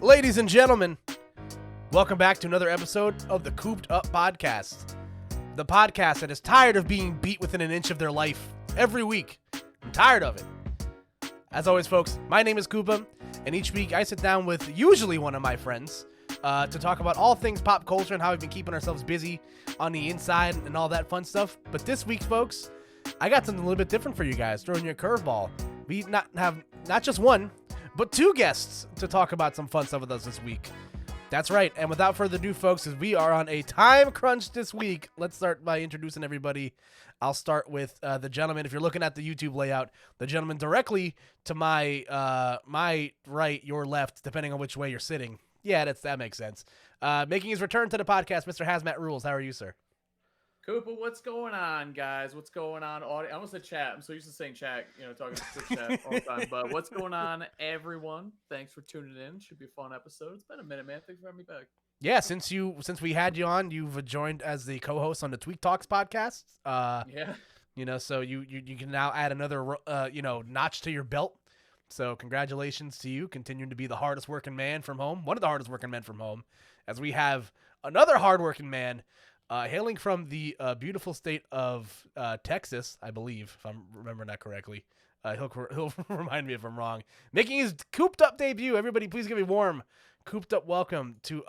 Ladies and gentlemen, welcome back to another episode of the Koop'd podcast. The podcast that is tired of being beat within an inch of their life every week. I'm tired of it. As always, folks, my name is Koopa, and each week I sit down with usually one of my friends to talk about all things pop culture and how we've been keeping ourselves busy on the inside and all that fun stuff. But this week, folks, I got something a little bit different for you guys, throwing you a curveball. We have not just one, but two guests to talk about some fun stuff with us this week. That's right, and without further ado, folks, as we are on a time crunch this week, let's start by introducing everybody. I'll start with the gentleman. If you're looking at the YouTube layout, the gentleman directly to my my right, your left, depending on which way you're sitting. Yeah, that makes sense. Making his return to the podcast, Mr. Hazmatt Rules. How are you, sir? Koopa, what's going on, guys? What's going on? I almost said chat. I'm so used to saying chat, talking to chat all the time. But what's going on, everyone? Thanks for tuning in. Should be a fun episode. It's been a minute, man. Thanks for having me back. Yeah, since we had you on, you've joined as the co-host on the TWEEK Talks podcast. Yeah. So you can now add another notch to your belt. So congratulations to you, continuing to be the hardest working man from home, one of the hardest working men from home, as we have another hardworking man. Hailing from the beautiful state of Texas, I believe, if I'm remembering that correctly. He'll remind me if I'm wrong. Making his Koop'd Up debut. Everybody, please give a warm Koop'd Up welcome to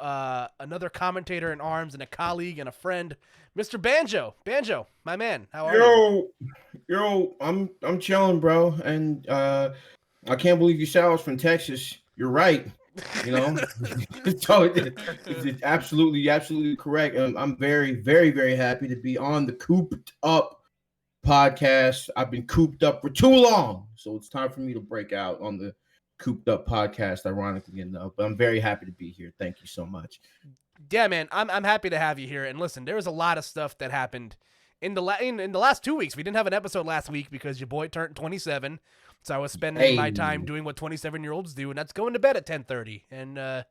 another commentator in arms and a colleague and a friend, Mr. Banjo. Banjo, my man, how are you? Yo, I'm chilling, bro. And I can't believe you said I was from Texas. You're right. So it's absolutely correct. I'm very, very, very happy to be on the Koop'd Up podcast. I've been cooped up for too long, so it's time for me to break out on the Koop'd Up podcast. Ironically enough, but I'm very happy to be here. Thank you so much. Yeah, man, I'm happy to have you here. And listen, there was a lot of stuff that happened in the last 2 weeks. We didn't have an episode last week because your boy turned 27. So I was spending my time doing what 27-year-olds do, and that's going to bed at 10:30 and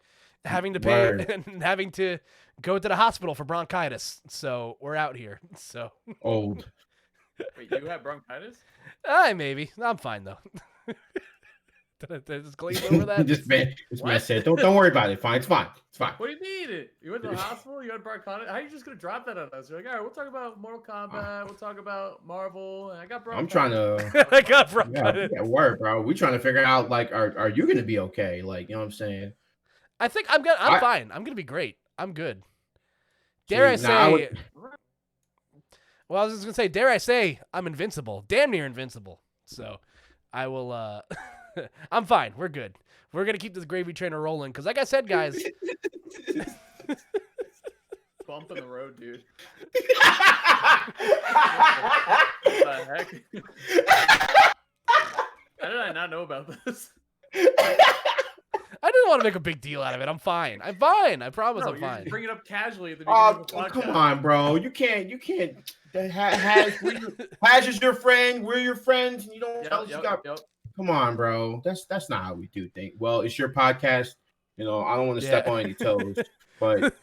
having to pay and having to go to the hospital for bronchitis. So we're out here. So old. Wait, you have bronchitis? Maybe. I'm fine though. Did I just glaze over that? This man said, "Don't worry about it. It's fine. What do you mean? You went to the hospital? You had bronchitis? How are you just gonna drop that on us? You're like, all right, we'll talk about Mortal Kombat. We'll talk about Marvel. And I got bronchitis. I'm trying to. I got bronchitis. Yeah, work, bro. We trying to figure out like, are you gonna be okay? Like, you know what I'm saying? I think I'm fine. I'm gonna be great. I'm good. Dare I say? Well, I was just gonna say, dare I say, I'm invincible. Damn near invincible. So, I will. I'm fine. We're good. We're going to keep this gravy trainer rolling because, like I said, guys. Bump in the road, dude. What the heck? How did I not know about this? I didn't want to make a big deal out of it. I'm fine. I promise I'm fine. Bring it up casually at the beginning of the podcast. Come on, bro. You can't. Haz is your friend. We're your friends. And you don't. Yep. Come on, bro. That's not how we do things. Well, it's your podcast. I don't want to step on any toes, but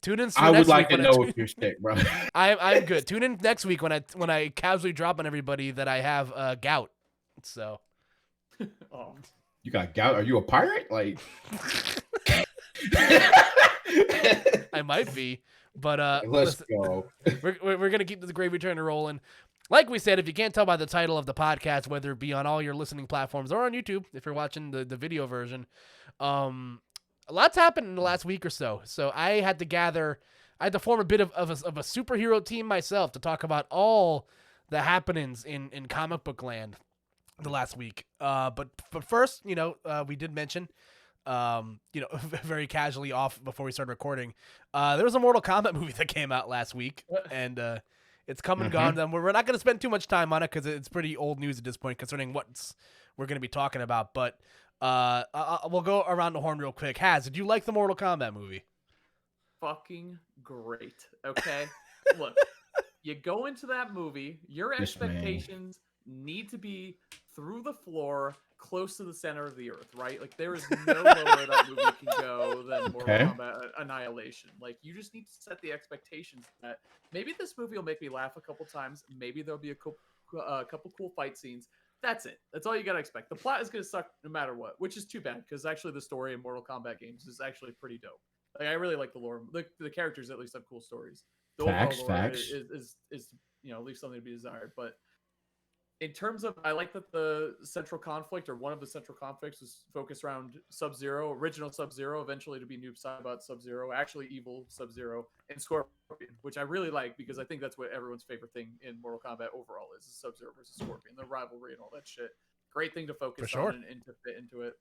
tune in. I would like to know if you're sick, bro. I'm good. Tune in next week when I casually drop on everybody that I have gout. So, oh. You got gout? Are you a pirate? Like, I might be, but let's go. We're gonna keep the gravy trainer rolling. Like we said, if you can't tell by the title of the podcast, whether it be on all your listening platforms or on YouTube, if you're watching the video version, a lot's happened in the last week or so. So I had to form a bit of a superhero team myself to talk about all the happenings in comic book land the last week. But first, we did mention, very casually off before we started recording, there was a Mortal Kombat movie that came out last week, and it's come and gone. And we're not going to spend too much time on it because it's pretty old news at this point concerning what we're going to be talking about. But we'll go around the horn real quick. Haz, did you like the Mortal Kombat movie? Fucking great. Okay, look, you go into that movie, your expectations need to be through the floor, close to the center of the earth, right? Like, there is no lower that movie can go than Mortal Kombat Annihilation. Like, you just need to set the expectations that maybe this movie will make me laugh a couple times. Maybe there'll be a couple cool fight scenes. That's it. That's all you gotta expect. The plot is gonna suck no matter what, which is too bad because actually the story in Mortal Kombat games is actually pretty dope. Like I really like the lore. The characters at least have cool stories. The overall lore is leaves something to be desired. But in terms of, I like that the central conflict or one of the central conflicts was focused around Sub-Zero, original Sub-Zero, eventually to be Noob Saibot Sub-Zero, actually evil Sub-Zero, and Scorpion, which I really like because I think that's what everyone's favorite thing in Mortal Kombat overall is Sub-Zero versus Scorpion, the rivalry and all that shit. Great thing to focus on and to fit into it.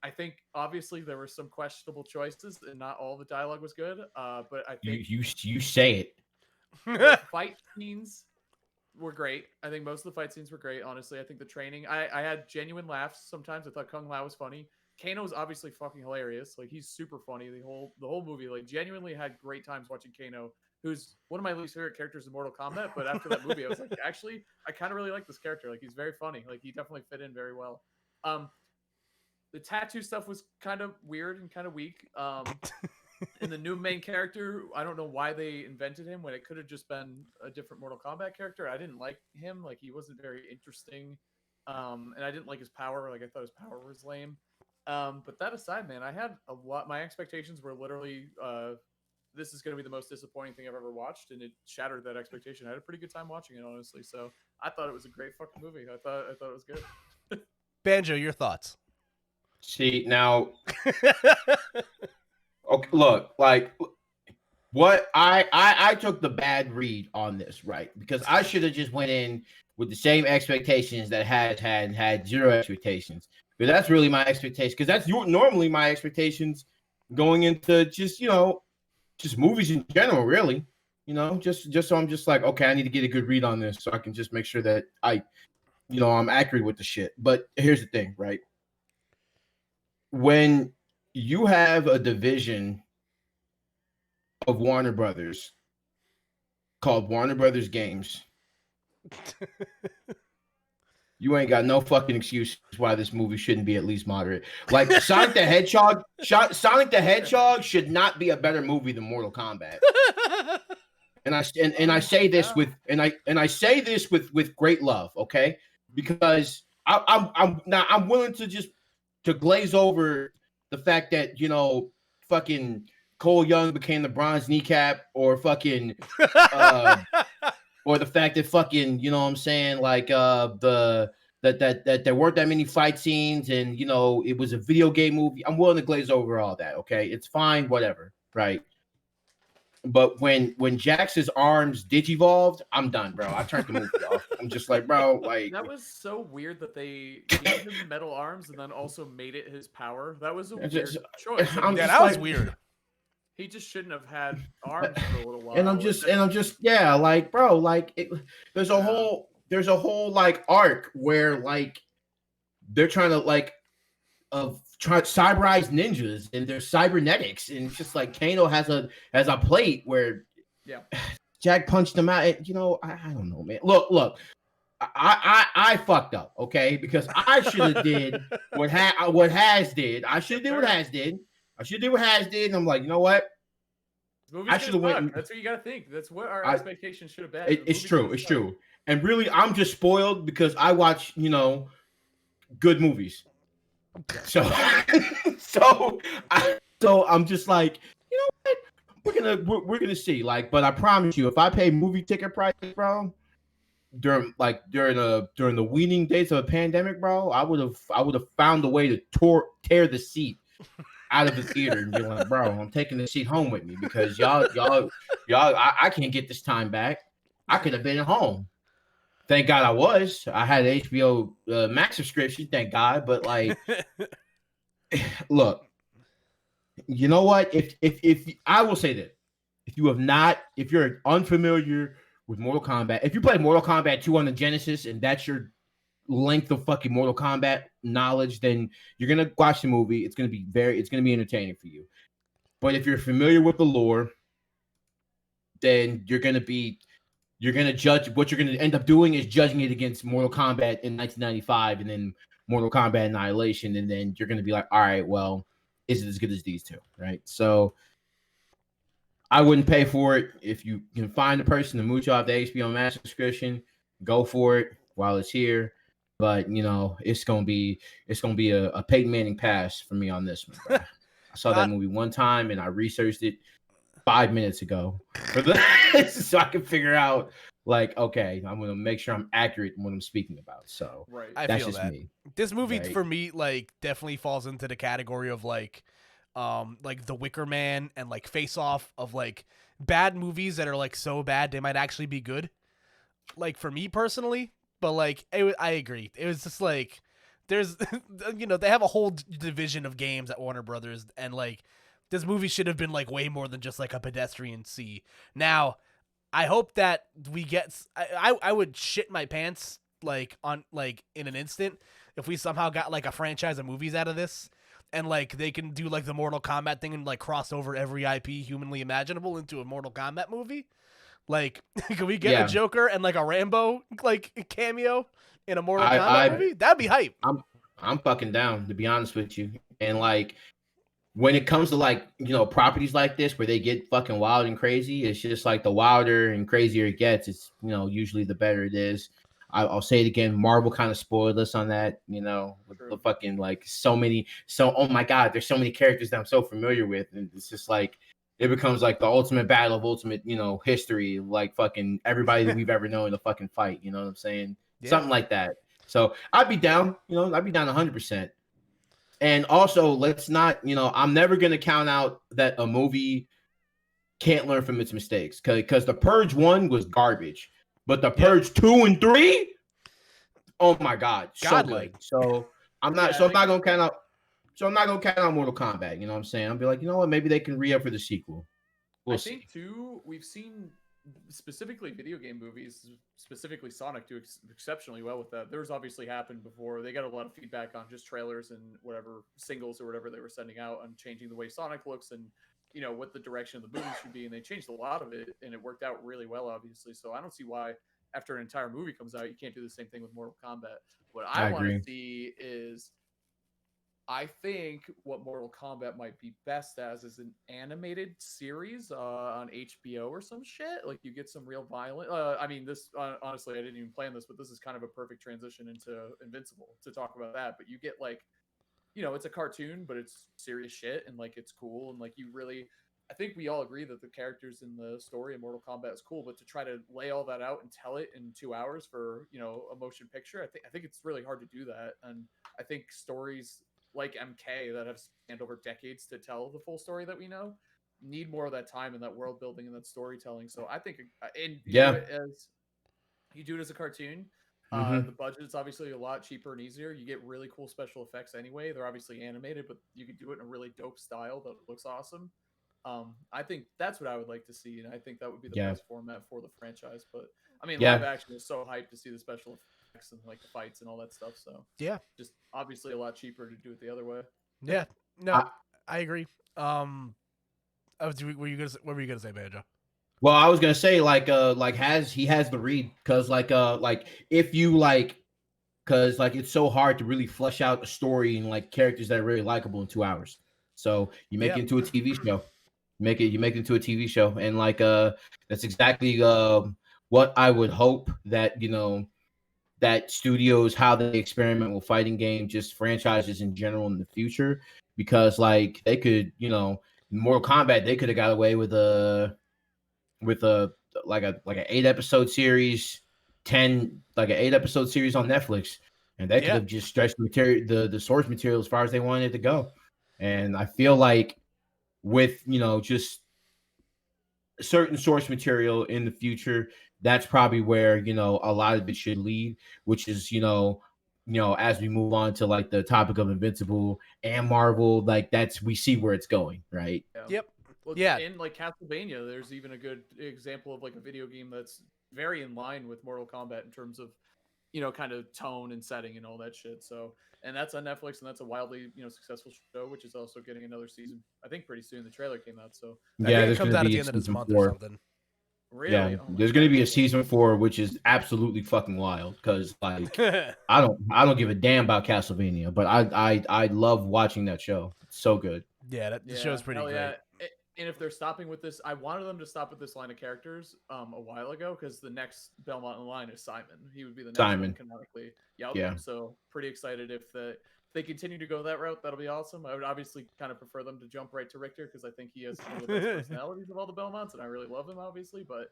I think obviously there were some questionable choices and not all the dialogue was good, but I think you say it. The fight scenes were great. I think most of the fight scenes were great. Honestly, I think the training, I had genuine laughs sometimes. I thought Kung Lao was funny. Kano is obviously fucking hilarious. Like he's super funny. The whole movie, like genuinely had great times watching Kano, who's one of my least favorite characters in Mortal Kombat. But after that movie, I was like, actually, I kind of really like this character. Like he's very funny. Like he definitely fit in very well. The tattoo stuff was kind of weird and kind of weak. And the new main character, I don't know why they invented him when it could have just been a different Mortal Kombat character. I didn't like him. Like he wasn't very interesting. And I didn't like his power. Like I thought his power was lame. But that aside, man, I had a lot. My expectations were literally, this is going to be the most disappointing thing I've ever watched, and it shattered that expectation. I had a pretty good time watching it, honestly. So I thought it was a great fucking movie. I thought it was good. Banjo, your thoughts? See now. Okay, look, like what I took the bad read on this, right? Because I should have just went in with the same expectations that had zero expectations. But that's really my expectation, because that's normally my expectations going into just movies in general, really. Just so I'm just like, okay, I need to get a good read on this so I can just make sure that I'm accurate with the shit. But here's the thing, right? When you have a division of Warner Brothers called Warner Brothers Games, you ain't got no fucking excuse why this movie shouldn't be at least moderate. Like Sonic the Hedgehog, should not be a better movie than Mortal Kombat. And I say this with great love, okay? Because I'm willing to just to glaze over the fact that fucking Cole Young became the bronze kneecap, or fucking or the fact that fucking what I'm saying, like that there weren't that many fight scenes, and it was a video game movie. I'm willing to glaze over all that, okay? It's fine, whatever, right? But when Jax's arms digivolved, I'm done, bro. I turned the movie off. I'm just like, bro, like that was so weird that they gave him metal arms and then also made it his power. That was a weird choice. That was weird. He just shouldn't have had arms for a little while. And I'm just like, bro, like there's a whole like arc where like they're trying to like cyberize ninjas, and there's cybernetics, and it's just like Kano has a plate where Jack punched him out. And, I don't know, man. Look, I fucked up, okay? Because I should have did what Haz did. I should have did what Haz did. And I'm like, you know what? I should have went. That's what you gotta think. That's what our expectations should have been. It's true. And really, I'm just spoiled because I watch, good movies. So I'm just like, you know what? We're gonna see. Like, but I promise you, if I pay movie ticket prices, bro, during the weaning days of a pandemic, bro, I would have found a way to tear the seat out of the theater and be like, bro, I'm taking the seat home with me, because y'all, I can't get this time back. I could have been at home. Thank God I had an HBO Max subscription, thank God. But like, look, you know what? If I will say that, if you're unfamiliar with Mortal Kombat, if you play Mortal Kombat 2 on the Genesis and that's your length of fucking Mortal Kombat knowledge, then you're gonna watch the movie. It's gonna be entertaining for you. But if you're familiar with the lore, then you're gonna judge. What you're gonna end up doing is judging it against Mortal Kombat in 1995, and then Mortal Kombat Annihilation, and then you're gonna be like, all right, well, is it as good as these two, right? So I wouldn't pay for it. If you can find a person to mooch off the HBO Max subscription, go for it while it's here. but it's gonna be a Peyton Manning pass for me on this one, bro. I saw that movie one time and I researched it 5 minutes ago for so I can figure out like, okay, I'm gonna make sure I'm accurate in what I'm speaking about. So that's just me. This movie for me like definitely falls into the category of like The Wicker Man and like Face Off, of like bad movies that are like so bad they might actually be good. Like for me personally, but like I agree. It was just like there's they have a whole division of games at Warner Brothers, and like this movie should have been like way more than just like a pedestrian C. Now, I hope that we get. I would shit my pants like on like in an instant if we somehow got like a franchise of movies out of this, and like they can do like the Mortal Kombat thing and like cross over every IP humanly imaginable into a Mortal Kombat movie. Like, can we get a Joker and like a Rambo like cameo in a Mortal Kombat movie? That'd be hype. I'm fucking down, to be honest with you. And like, when it comes to like properties like this where they get fucking wild and crazy, it's just like the wilder and crazier it gets, it's usually the better it is. I'll say it again, Marvel kind of spoiled us on that, with the fucking like oh my god, there's so many characters that I'm so familiar with, and it's just like it becomes like the ultimate battle of ultimate history, like fucking everybody that we've ever known in a fucking fight, you know what I'm saying? Something like that. So I'd be down, I'd be down 100%. And also, let's not, I'm never going to count out that a movie can't learn from its mistakes, because The Purge 1 was garbage, but The Purge 2 and 3, oh my god, so good. So I'm not going to count out. So I'm not going to count out Mortal Kombat, you know what I'm saying? I'll be like, you know what, maybe they can re-up for the sequel. I think too, we've seen specifically video game movies, specifically Sonic, do exceptionally well with that. There's obviously happened before. They got a lot of feedback on just trailers and whatever singles or whatever they were sending out on changing the way Sonic looks and what the direction of the movie should be, and they changed a lot of it and it worked out really well, obviously. So I don't see why after an entire movie comes out you can't do the same thing with Mortal Kombat. What I want to see is, I think what Mortal Kombat might be best as is an animated series on HBO or some shit. Like you get some real violent. I mean, this honestly, I didn't even plan this, but this is kind of a perfect transition into Invincible to talk about that. But you get like, it's a cartoon, but it's serious shit and like it's cool and like you really. I think we all agree that the characters in the story in Mortal Kombat is cool, but to try to lay all that out and tell it in 2 hours for a motion picture, I think it's really hard to do that. And I think stories like MK that have spanned over decades to tell the full story that we know need more of that time and that world building and that storytelling. So I think, and you do it as a cartoon, the budget is obviously a lot cheaper and easier. You get really cool special effects anyway. They're obviously animated, but you can do it in a really dope style that looks awesome. I think that's what I would like to see, and I think that would be the best format for the franchise. But I mean, live action is so hyped to see the special effects and like the fights and all that stuff. So just obviously a lot cheaper to do it the other way. Yeah, no, I agree. What were you gonna say, Banjo? Well, I was gonna say he has the read, because if you because it's so hard to really flesh out a story and like characters that are really likable in 2 hours. So you make it into a TV show. You make it into a TV show, and that's exactly what I would hope that that studios, how they experiment with fighting games, just franchises in general in the future, because like they could Mortal Kombat, they could have got away with an 8-episode series, 8-episode series on Netflix, and they could have just stretched the source material as far as they wanted it to go. And I feel like with just certain source material in the future, that's probably where a lot of it should lead, which is as we move on to like the topic of Invincible and Marvel, like we see where it's going, right? Well, in like Castlevania, there's even a good example of like a video game that's very in line with Mortal Kombat in terms of kind of tone and setting and all that shit. So, and that's on Netflix, and that's a wildly successful show, which is also getting another season. I think pretty soon. The trailer came out, so it comes out at the end of this month or something. Really? Yeah, there's going to be a season 4, which is absolutely fucking wild, because like I don't give a damn about Castlevania, but I love watching that show. It's so good. Yeah, the show's pretty great. And if they're stopping with this, I wanted them to stop with this line of characters a while ago, because the next Belmont in line is Simon. He would be the next one canonically. Yeah. So pretty excited if they continue to go that route. That'll be awesome. I would obviously kind of prefer them to jump right to Richter, because I think he has one of the best personalities of all the Belmonts, and I really love him, obviously. But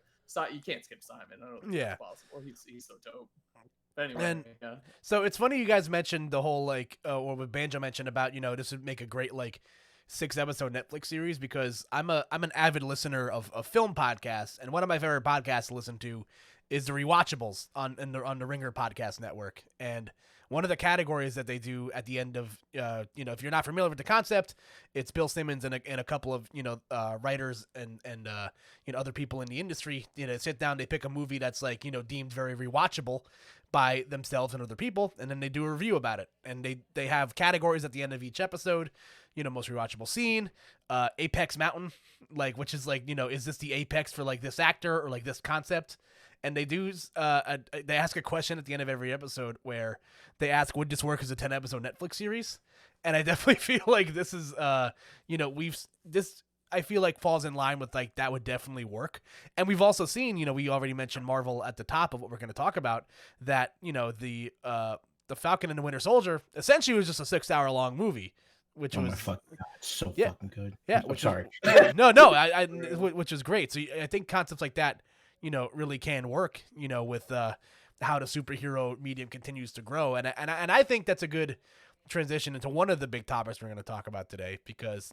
you can't skip Simon. I don't think that's possible. He's so dope. But anyway, So it's funny you guys mentioned the whole or what Banjo mentioned about this would make a great 6-episode Netflix series, because I'm an avid listener of film podcasts, and one of my favorite podcasts to listen to is the Rewatchables on the Ringer Podcast Network. And one of the categories that they do at the end of if you're not familiar with the concept, it's Bill Simmons and a couple of writers and other people in the industry sit down, they pick a movie that's deemed very rewatchable by themselves and other people, and then they do a review about it. And they have categories at the end of each episode. Most rewatchable scene, Apex Mountain, which is is this the apex for this actor or this concept? And they do they ask a question at the end of every episode where they ask, would this work as a 10-episode Netflix series? And I definitely feel like this is I feel like falls in line with that would definitely work. And we've also seen, we already mentioned Marvel at the top of what we're going to talk about, that the Falcon and the Winter Soldier essentially was just a 6-hour long movie. Which was fucking God, so fucking good. Yeah, I'm sorry. Which is great. So I think concepts like that, really can work. With how the superhero medium continues to grow, and I think that's a good transition into one of the big topics we're going to talk about today. Because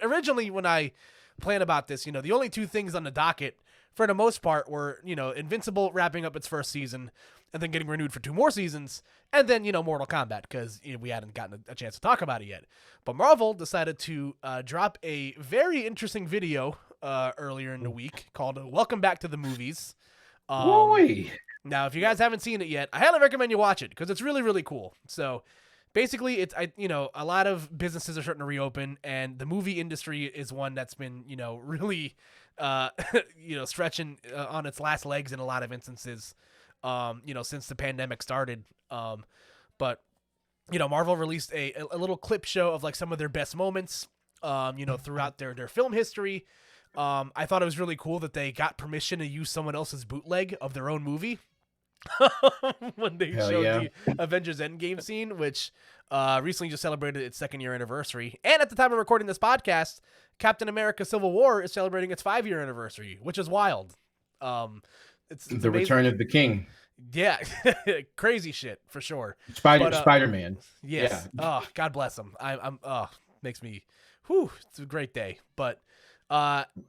originally when I planned about this, the only two things on the docket for the most part were Invincible wrapping up its first season, and then getting renewed for 2 more seasons, and then, Mortal Kombat, because we hadn't gotten a chance to talk about it yet. But Marvel decided to drop a very interesting video earlier in the week called Welcome Back to the Movies. Now, if you guys haven't seen it yet, I highly recommend you watch it, because it's really, really cool. So basically, a lot of businesses are starting to reopen, and the movie industry is one that's been, really, stretching on its last legs in a lot of instances. Since the pandemic started. But Marvel released a little clip show of some of their best moments, throughout their film history. I thought it was really cool that they got permission to use someone else's bootleg of their own movie when they showed the Avengers Endgame scene, which recently just celebrated its 2nd-year anniversary. And at the time of recording this podcast, Captain America Civil War is celebrating its 5-year anniversary, which is wild. It's the return of the king. Yeah, crazy shit for sure. Spider-Man. Yes. Yeah. Oh, God bless him. I'm makes me. It's a great day. But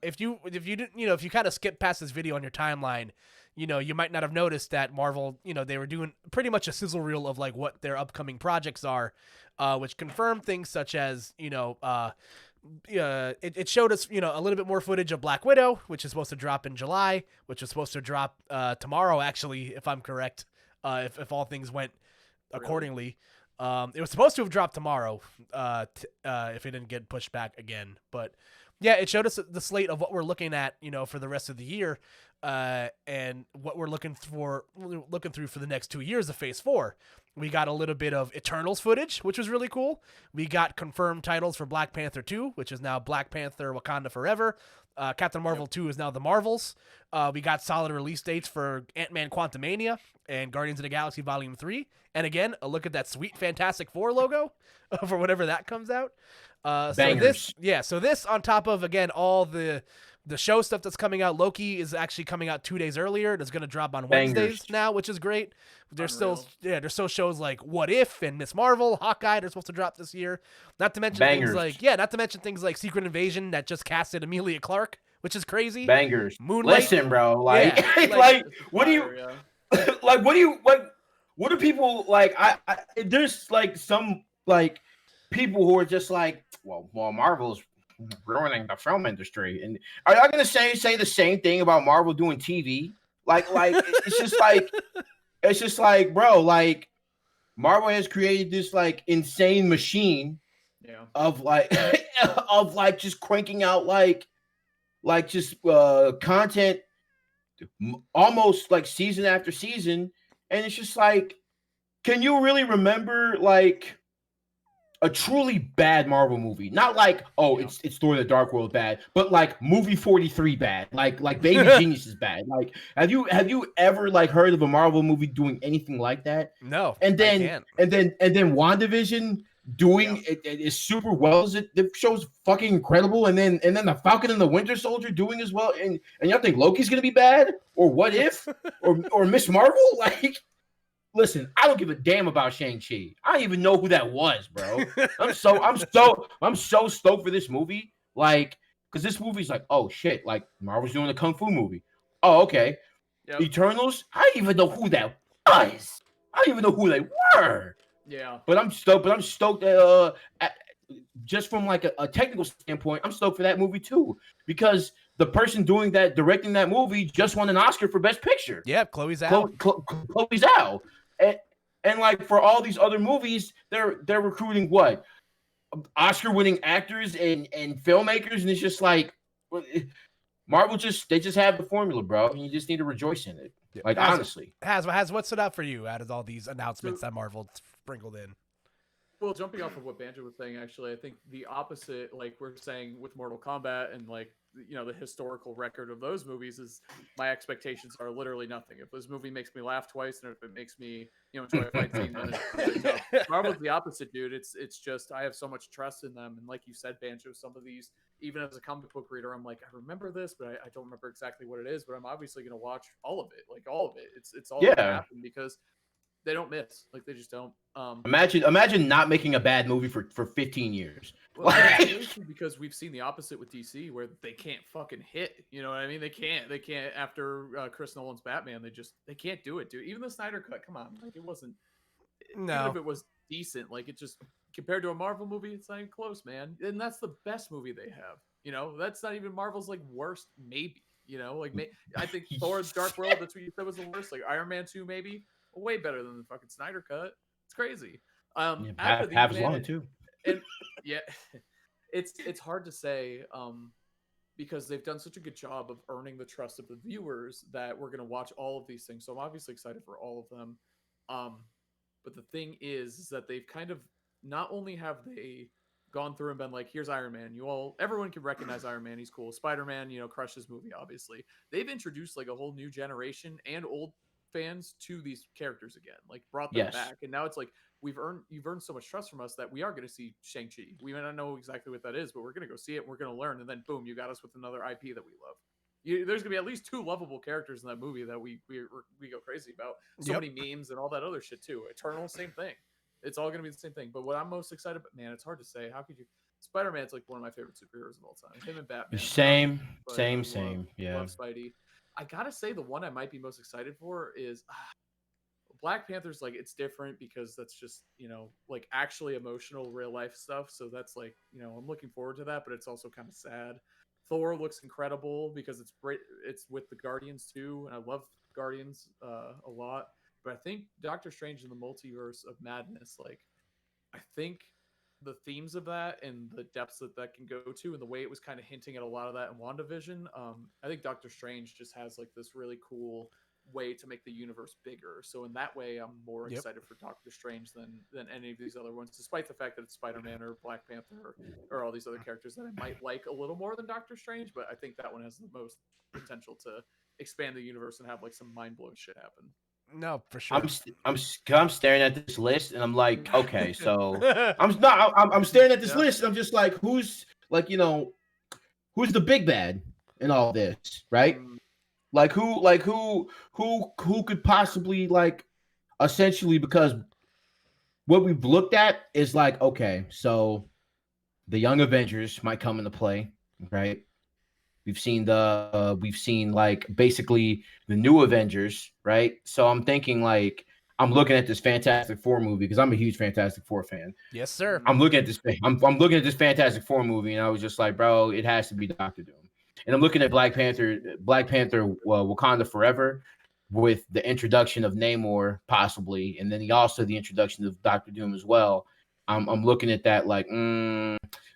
if you didn't, if you kind of skip past this video on your timeline, you might not have noticed that Marvel, they were doing pretty much a sizzle reel of what their upcoming projects are, which confirmed things such as it showed us, a little bit more footage of Black Widow, which is supposed to drop in July, which is supposed to drop tomorrow, actually, if I'm correct, if all things went accordingly. It was supposed to have dropped tomorrow, if it didn't get pushed back again. But yeah, it showed us the slate of what we're looking at, for the rest of the year, and what we're looking through for the next 2 years of Phase 4. We got a little bit of Eternals footage, which was really cool. We got confirmed titles for Black Panther 2, which is now Black Panther Wakanda Forever. Captain Marvel 2 is now The Marvels. We got solid release dates for Ant-Man Quantumania and Guardians of the Galaxy Volume 3. And again, a look at that sweet Fantastic Four logo for whenever that comes out. So this on top of, again, all the show stuff that's coming out. Loki is actually coming out 2 days earlier. It's going to drop on Wednesdays now, which is great. There's still shows like What If and Miss Marvel, Hawkeye. They're supposed to drop this year. Not to mention things like Secret Invasion that just casted Emilia Clarke, which is crazy. Bangers. Moonlight. Listen, bro. What do people like? There's some people who are just well, Marvel's ruining the film industry, and are y'all gonna say the same thing about Marvel doing TV? It's just bro, Marvel has created this insane machine of just cranking out content almost season after season, and it's just can you really remember a truly bad Marvel movie. Not like, oh, it's Thor the Dark World bad, but like movie 43 bad. Like Baby Genius is bad. Like have you ever like heard of a Marvel movie doing anything like that? No. And I then can't. and then WandaVision doing it is super well. The show's fucking incredible. And then the Falcon and the Winter Soldier doing as well. And y'all think Loki's gonna be bad? Or What If? or Miss Marvel? Like, listen, I don't give a damn about Shang-Chi. I don't even know who that was, bro. I'm so stoked for this movie. Like, because this movie's like, oh shit, like Marvel's doing a kung fu movie. Oh, okay. Yep. Eternals, I don't even know who that was. I don't even know who they were. Yeah. But I'm stoked just from like a technical standpoint, I'm stoked for that movie too. Because the person directing that movie just won an Oscar for Best Picture. Yeah, Chloe Zhao. Chloe Zhao. And like for all these other movies, they're recruiting what? Oscar-winning actors and filmmakers, and it's just like Marvel they just have the formula, bro, and you just need to rejoice in it. Like, honestly. Has what stood out for you out of all these announcements that Marvel sprinkled in? Well, jumping off of what Banjo was saying, actually, I think the opposite, like we're saying with Mortal Kombat and like, you know, the historical record of those movies is my expectations are literally nothing. If this movie makes me laugh twice and if it makes me, you know, enjoy a fight scene, then it's really tough. Marvel's the opposite, dude. It's just, I have so much trust in them. And like you said, Banjo, some of these, even as a comic book reader, I'm like, I remember this, but I don't remember exactly what it is, but I'm obviously going to watch all of it. Like all of it. It's all going to happen because they don't miss. Like they just don't. Imagine not making a bad movie for 15 years. Well, because we've seen the opposite with DC, where they can't fucking hit. You know what I mean? They can't after Chris Nolan's Batman. They can't do it, dude. Even the Snyder Cut, come on, like it wasn't. No. Even if it was decent, like it just compared to a Marvel movie, it's not even close, man. And that's the best movie they have. You know, that's not even Marvel's like worst, maybe. You know, like I think Thor: Dark World, that's what you said was the worst. Like Iron Man 2, maybe way better than the fucking Snyder Cut. It's crazy. Half as long too. And yeah, it's hard to say because they've done such a good job of earning the trust of the viewers that we're gonna watch all of these things. So I'm obviously excited for all of them. But the thing is that they've kind of not only have they gone through and been like, here's Iron Man. Everyone can recognize Iron Man. He's cool. Spider-Man, you know, crushed his movie, obviously. They've introduced like a whole new generation and old fans to these characters again, like brought them back. And now it's like, you've earned so much trust from us that we are going to see Shang-Chi. We may not know exactly what that is, but we're going to go see it. And we're going to learn. And then boom, you got us with another IP that we love. There's gonna be at least 2 lovable characters in that movie that we go crazy about. So many memes and all that other shit too. Eternal, same thing. It's all gonna be the same thing. But what I'm most excited about, man, it's hard to say. How could you? Spider-Man's like one of my favorite superheroes of all time. Him and Batman. Same. Yeah. Love Spidey. I gotta say the one I might be most excited for is Black Panther's. Like it's different because that's just, you know, like actually emotional real life stuff. So that's like, you know, I'm looking forward to that, but it's also kind of sad. Thor looks incredible because it's with the Guardians too, and I love Guardians a lot. But I think Doctor Strange in the Multiverse of Madness, like I think the themes of that and the depths that can go to, and the way it was kind of hinting at a lot of that in WandaVision, I think Doctor Strange just has like this really cool way to make the universe bigger. So in that way, I'm more excited for Doctor Strange than any of these other ones, despite the fact that it's Spider-Man or Black Panther or all these other characters that I might like a little more than Doctor Strange. But I think that one has the most potential to expand the universe and have like some mind-blowing shit happen. No, for sure. I'm staring at this list and I'm like, okay, so I'm staring at this list and I'm just like, who's like, you know, who's the big bad in all this, right? Like who could possibly like essentially, because what we've looked at is like, okay, so the Young Avengers might come into play, right? We've seen like basically the new Avengers, right? So I'm thinking like I'm looking at this Fantastic Four movie because I'm a huge Fantastic Four fan. Yes, sir. I'm looking at this Fantastic Four movie and I was just like, bro, it has to be Doctor Doom. And I'm looking at Black Panther, Wakanda Forever, with the introduction of Namor possibly, and then also the introduction of Doctor Doom as well. I'm looking at that like,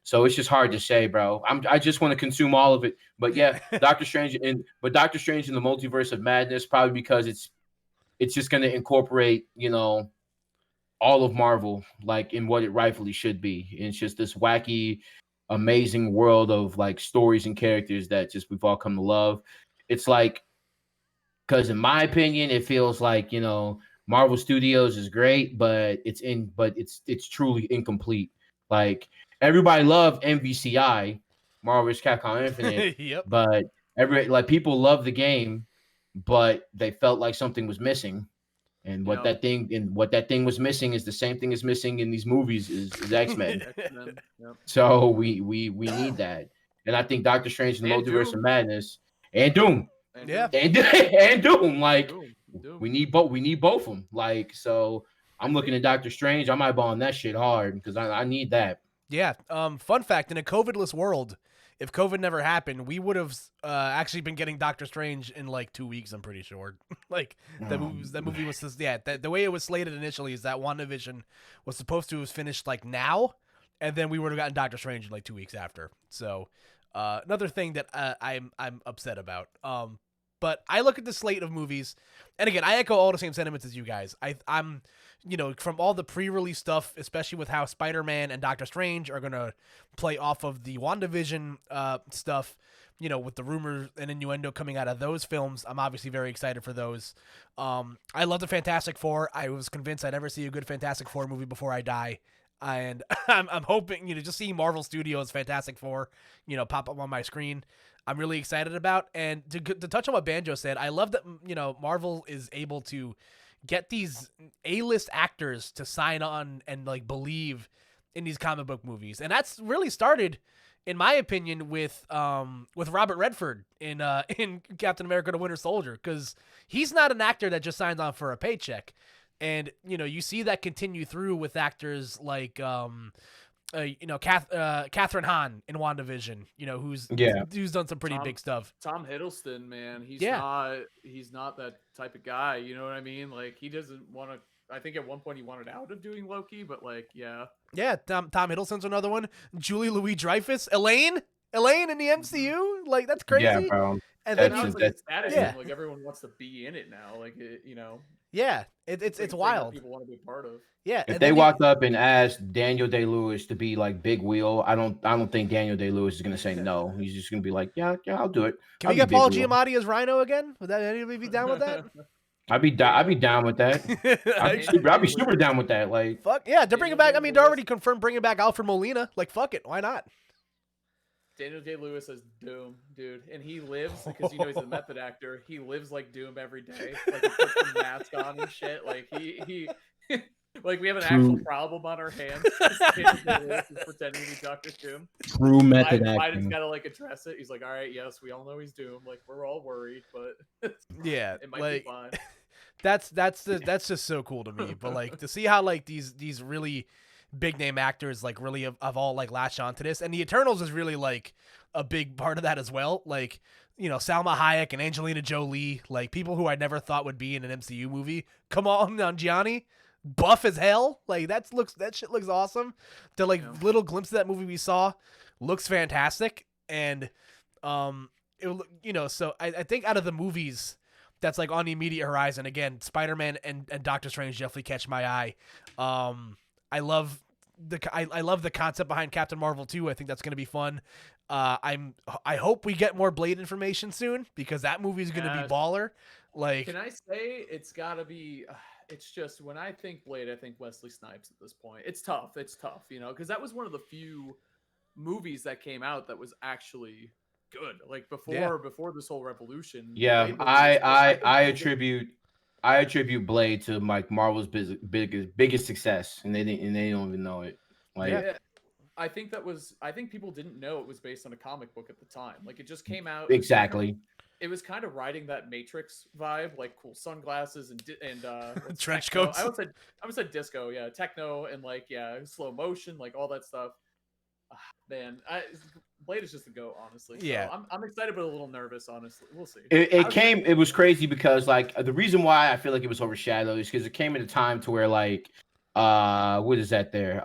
so it's just hard to say, bro. I just want to consume all of it. But yeah, Doctor Strange in the Multiverse of Madness, probably because it's just going to incorporate, you know, all of Marvel, like in what it rightfully should be. And it's just this wacky, amazing world of like stories and characters that just we've all come to love. It's like, because in my opinion, it feels like, Marvel Studios is great, but it's truly incomplete. Like everybody loved MVCI, Marvel's Capcom Infinite, Yep. but people love the game, but they felt like something was missing. And what that thing was missing is the same thing is missing in these movies is X-Men. X-Men. Yep. So we need that. And I think Doctor Strange in the And Multiverse Doom. of Madness and Doom. Yeah. And Doom. Like Doom. we need both of them. Like, so I'm looking at Doctor Strange. I might ball on that shit hard because I need that. Yeah. Fun fact: in a COVID-less world, if COVID never happened, we would have actually been getting Doctor Strange in like 2 weeks. I'm pretty sure. Like that movie was just, the way it was slated initially is that WandaVision was supposed to have finished like now, and then we would have gotten Doctor Strange in like 2 weeks after. So another thing that I'm upset about. But I look at the slate of movies, and again, I echo all the same sentiments as you guys. I'm from all the pre-release stuff, especially with how Spider-Man and Doctor Strange are going to play off of the WandaVision stuff, with the rumors and innuendo coming out of those films, I'm obviously very excited for those. I love the Fantastic Four. I was convinced I'd never see a good Fantastic Four movie before I die. And I'm hoping, just seeing Marvel Studios Fantastic Four, pop up on my screen, I'm really excited about. And to touch on what Banjo said, I love that, Marvel is able to get these A-list actors to sign on and like believe in these comic book movies. And that's really started, in my opinion, with Robert Redford in Captain America: The Winter Soldier, because he's not an actor that just signs on for a paycheck. And, you see that continue through with actors like, Catherine Hahn in WandaVision, who's done some pretty big stuff. Tom Hiddleston, man, he's not that type of guy. You know what I mean? Like, he doesn't want to. I think at one point he wanted out of doing Loki, but like, yeah. Tom Hiddleston's another one. Julie Louis-Dreyfus, Elaine in the MCU, like that's crazy. Yeah, bro. And then then like everyone wants to be in it now. Like, Yeah, it's wild. People want to be a part of. Yeah, if they walked up and asked Daniel Day-Lewis to be like Big Wheel, I don't think Daniel Day-Lewis is gonna say no. He's just gonna be like, yeah, I'll do it. Can we get Paul Giamatti as Rhino again? Would that anybody be down with that? I'd be down with that. I'd be super down with that. Like, fuck yeah, to bring it back. I mean, they're already confirmed bringing back Alfred Molina. Like, fuck it, why not? Daniel Day-Lewis as Doom, dude, and he lives because he's a method actor. He lives like Doom every day. Like, he puts the mask on and shit. Like he like we have an actual problem on our hands. Daniel Day-Lewis is pretending to be Dr. Doom. True method acting. acting. Biden's gotta like address it. He's like, all right, yes, we all know he's Doom. Like, we're all worried, but yeah, it might be fine. That's just so cool to me. But like to see how like these really big name actors like really have all like latched onto this, and the Eternals is really like a big part of that as well. Like, Salma Hayek and Angelina Jolie, like people who I never thought would be in an MCU movie. Come on, Gianni, buff as hell. Like that shit looks awesome. The little glimpse of that movie we saw looks fantastic. And so I think out of the movies that's like on the immediate horizon, again, Spider-Man and Doctor Strange definitely catch my eye. I love the concept behind Captain Marvel 2. I think that's going to be fun. I hope we get more Blade information soon, because that movie is going to be baller. Like, can I say it's got to be? It's just when I think Blade, I think Wesley Snipes at this point. It's tough, because that was one of the few movies that came out that was actually good. Like before this whole revolution. Yeah, I attribute Blade to like Marvel's biggest success, and they don't even know it. Like, yeah, I think people didn't know it was based on a comic book at the time. Like, it just came out exactly. It was kind of riding that Matrix vibe, like cool sunglasses and trench techno. coats. I would say disco, yeah, techno and like slow motion, like all that stuff. Man, Blade is just a go, honestly. Yeah, so I'm excited but a little nervous, honestly. We'll see. It was crazy because like the reason why I feel like it was overshadowed is because it came at a time to where like what is that there?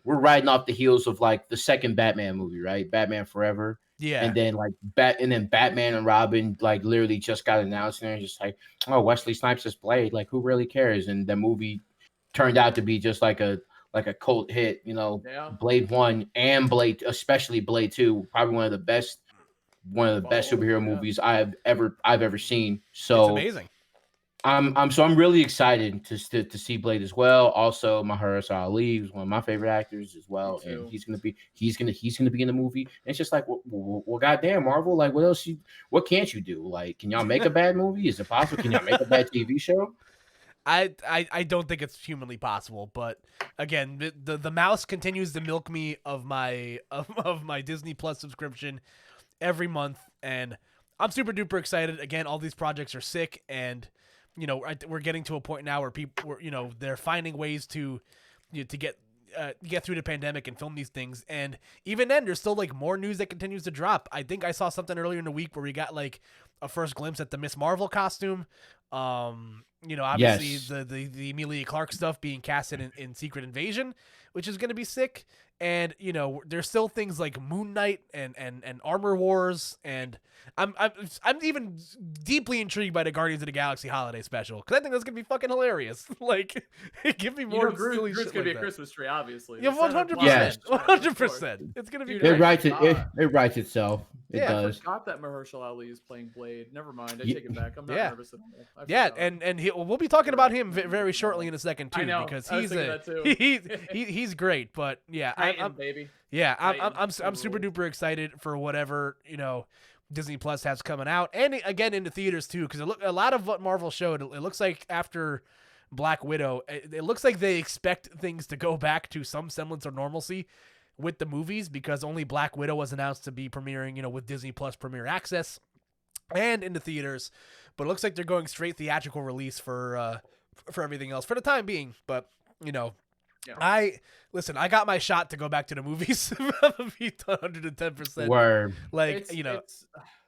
We're riding off the heels of like the second Batman movie, right? Batman Forever. Yeah. And then like Batman and Robin like literally just got announced, and they're just like, oh, Wesley Snipes is Blade. Like, who really cares? And the movie turned out to be just like a cult hit. Yeah. Blade 1 and Blade, especially Blade 2, probably one of the best superhero movies I've ever seen. So it's amazing. I'm really excited to see Blade as well. Also, Mahershala Ali is one of my favorite actors as well, and he's gonna be in the movie. And it's just like, well, goddamn, Marvel, like, what can't you do? Like, can y'all make a bad movie? Is it possible? Can y'all make a bad TV show? I don't think it's humanly possible, but again, the mouse continues to milk me of my Disney Plus subscription every month, and I'm super duper excited. Again, all these projects are sick, and we're getting to a point now where people, they're finding ways to get through the pandemic and film these things. And even then, there's still like more news that continues to drop. I think I saw something earlier in the week where we got like a first glimpse at the Miss Marvel costume. Obviously Yes. the Emilia Clarke stuff being casted in Secret Invasion, which is going to be sick. And there's still things like Moon Knight and Armor Wars, and I'm even deeply intrigued by the Guardians of the Galaxy holiday special, because I think that's gonna be fucking hilarious. Like, give me more silly Groot's shit gonna be like a that. Christmas tree, obviously. Yeah, The Santa 100%. Claus. Yes. 100%. It's gonna be Dude, great. It writes itself. It Yeah, does. I forgot that Mahershala Ali is playing Blade. Never mind. I Ye- take it back. I'm not Yeah. nervous at all. I Yeah, forgot. and we'll be talking about him very shortly in a second too, I know. because I was he's thinking that too. he's great. But yeah, Titan, baby. Yeah, Titan, I'm super duper excited for whatever Disney Plus has coming out, and again into theaters too, because a lot of what Marvel showed, it looks like after Black Widow, it looks like they expect things to go back to some semblance of normalcy with the movies, because only Black Widow was announced to be premiering, with Disney Plus Premier Access and into theaters, but it looks like they're going straight theatrical release for everything else for the time being, but Yeah. I got my shot to go back to the movies. 110%. Word. Like,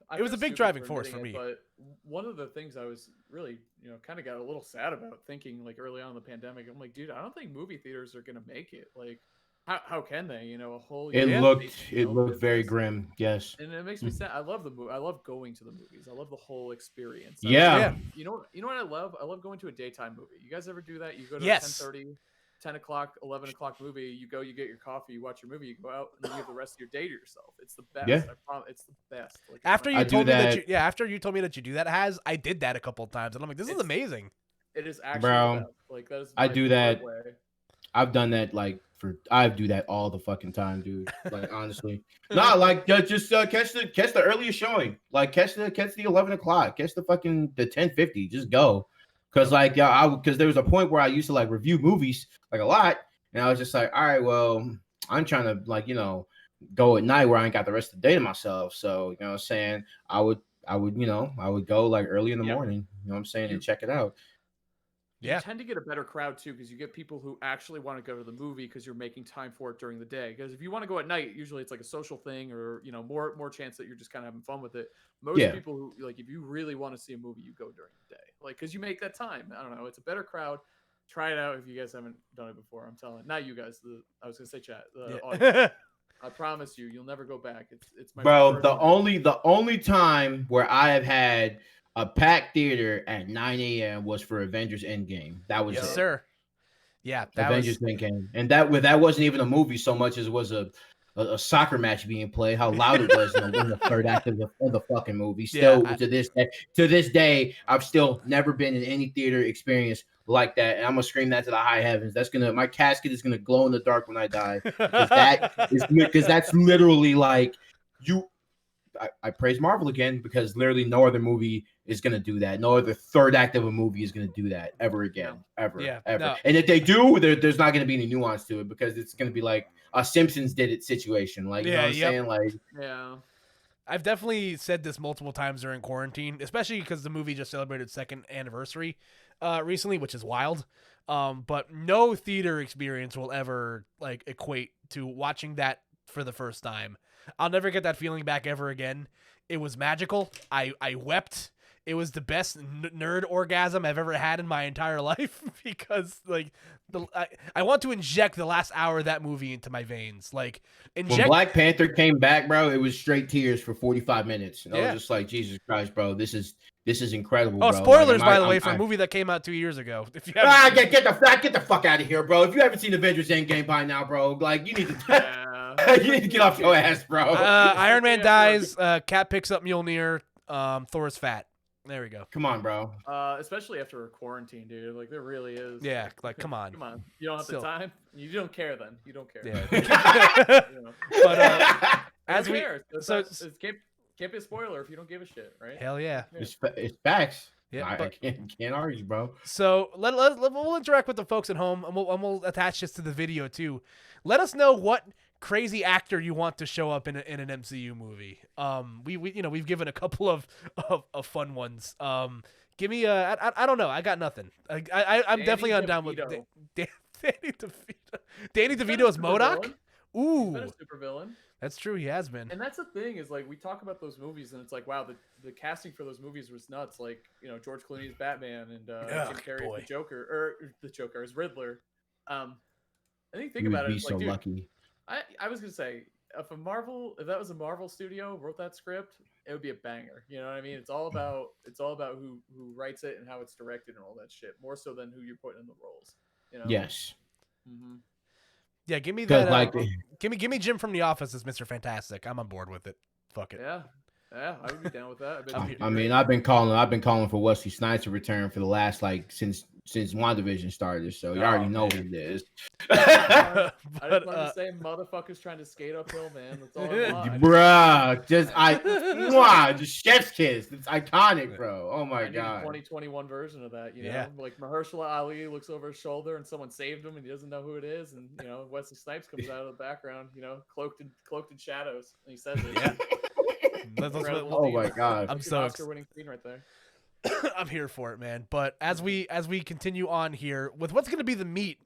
I it was feel a big stupid driving force for admitting me. it, but one of the things I was really, kind of got a little sad about thinking like early on in the pandemic, I'm like, dude, I don't think movie theaters are gonna make it. Like, how can they? A whole It year looked facing no very business. grim. Yes. And it makes me sad. I love the movie. I love going to the movies. I love the whole experience. Yeah. You know what I love? I love going to a daytime movie. You guys ever do that? You go to Yes. a 10:30, 10 o'clock, 11 o'clock movie. You go, you get your coffee, you watch your movie, you go out, and then you have the rest of your day to yourself. It's the best. Yeah. I promise. It's the best. Like, After it's you I told do me that. after you told me that you do that, I did that a couple of times, and I'm like, this is amazing. it is actually Bro, the best. Like, that is I my do preferred that. way. I've done that I do that all the fucking time, dude. Like, honestly, nah, like just catch the earliest showing, like catch the 11 o'clock, catch the 10:50, just go, because because there was a point where I used to like review movies like a lot, and I was just like, all right, well, I'm trying to go at night where I ain't got the rest of the day to myself, so what I'm saying, I would go like early in the morning, what I'm saying, and check it out. You tend to get a better crowd too, because you get people who actually want to go to the movie because you're making time for it during the day. Because if you want to go at night, usually it's like a social thing, or more chance that you're just kind of having fun with it. Most people who like, if you really want to see a movie, you go during the day, like, because you make that time. I don't know, it's a better crowd. Try it out if you guys haven't done it before. I'm telling, not you guys. I was gonna say chat. The audience. I promise you'll never go back. It's my Bro, the movie. only time where I have had a packed theater at 9 a.m. was for Avengers Endgame. That was Yes, it. sir. Yeah, that Avengers Endgame, and that wasn't even a movie so much as it was a soccer match being played. How loud it was in the third act of the fucking movie. Still, to this day, I've still never been in any theater experience like that, and I'm gonna scream that to the high heavens. My casket is gonna glow in the dark when I die, because that's literally like you. I praise Marvel again, because literally no other movie is gonna do that. No other third act of a movie is gonna do that ever again, ever. No. And if they do, there's not gonna be any nuance to it, because it's gonna be like a Simpsons did it situation. Like, you know what I'm saying? Like, yeah. I've definitely said this multiple times during quarantine, especially because the movie just celebrated its second anniversary recently, which is wild. But no theater experience will ever like equate to watching that for the first time. I'll never get that feeling back ever again. It was magical. I wept. it was the best nerd orgasm I've ever had in my entire life because like I want to inject the last hour of that movie into my veins. Like When Black Panther came back, bro, it was straight tears for 45 minutes. And I was just like, Jesus Christ, bro, this is incredible. Oh, bro. spoilers, by the way, for a movie that came out 2 years ago. If you haven't get the fuck out of here, bro. If you haven't seen Avengers Endgame by now, bro, like you need to you need to get off your ass, bro. Iron Man dies. Cap picks up Mjolnir. Thor's fat. There we go. Come on, bro. Especially after a quarantine, dude. Like there really is. Yeah, like come on. Come on. You don't have the time. You don't care then. You don't care. Yeah. But as we so it can't be a spoiler if you don't give a shit, right? Hell yeah. It's facts. Yeah, I can't argue, bro. So we'll interact with the folks at home, and we'll attach this to the video too. Let us know what crazy actor you want to show up in an MCU movie. We've given a couple of fun ones. Give me I don't know. I got nothing. I'm definitely on down with Danny DeVito. Danny DeVito as MODOK. Ooh, he's been a super villain. That's true. He has been. And that's the thing is like we talk about those movies and it's like wow the casting for those movies was nuts. Like George Clooney's Batman and Jim Carrey's the Joker as Riddler. I think about it. It's so like, dude, lucky. I was gonna say if that was a Marvel studio wrote that script, it would be a banger. You know what I mean? It's all about who writes it and how it's directed and all that shit. More so than who you're putting in the roles. Yes. Mm-hmm. Yeah, give me that. Give me Jim from The Office as Mr. Fantastic. I'm on board with it. Fuck it. Yeah, I would be down with that. I've been calling for Wesley Snipes to return for the last since WandaVision started. So you already know who it is. I just want to say, motherfuckers trying to skate uphill, man. That's all I want. Bruh, just chef's kiss. It's iconic, bro. Oh my god. 2021 version of that, like Mahershala Ali looks over his shoulder and someone saved him and he doesn't know who it is, and Wesley Snipes comes out of the background, cloaked in shadows, and he says it. Yeah. Oh my god. I'm so Oscar-winning scene right there. I'm here for it, man. But as we continue on here with what's going to be the meat